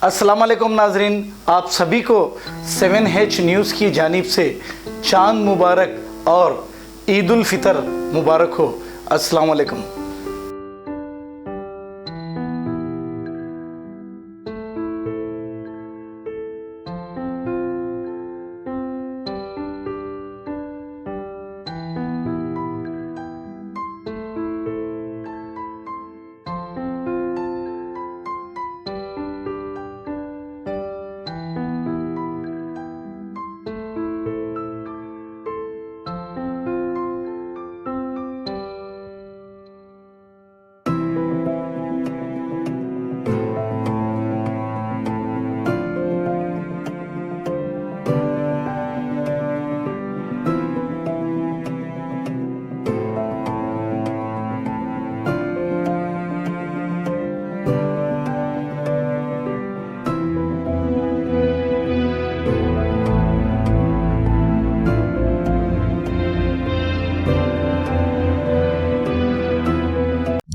अस्सलाम वालेकुम नाजरीन, आप सभी को 7H न्यूज़ की जानिब से चांद मुबारक और ईद उल फितर मुबारक हो। अस्सलाम वालेकुम।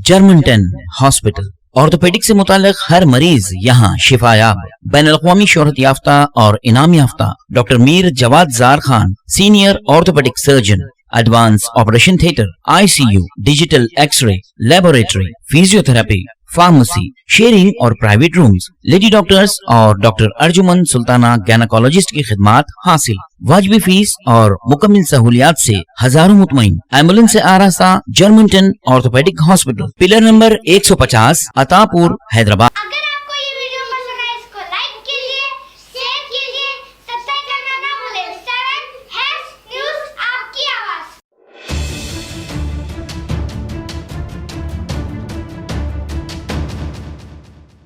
जर्मनटन हॉस्पिटल ऑर्थोपेडिक से मुताल्लिक हर मरीज यहाँ शिफायाब। बैनुल-अक़वामी शोहरत याफ्ता और इनाम याफ्ता doctor Mir Jawad Zar Khan, senior orthopedic surgeon, advance operation theatre, ICU, digital x-ray, laboratory, physiotherapy, pharmacy, sharing और प्राइवेट रूम्स, लेडी डॉक्टर्स और डॉक्टर अर्जुमन सुल्ताना गैनाकोलॉजिस्ट की खिदमात हासिल। वाजिबी फीस और मुकम्मल सहूलियात से हजारों मुतमईन। एम्बुलेंस से आरास्ता Germanton orthopedic hospital, pillar number 150, Attapur, Hyderabad.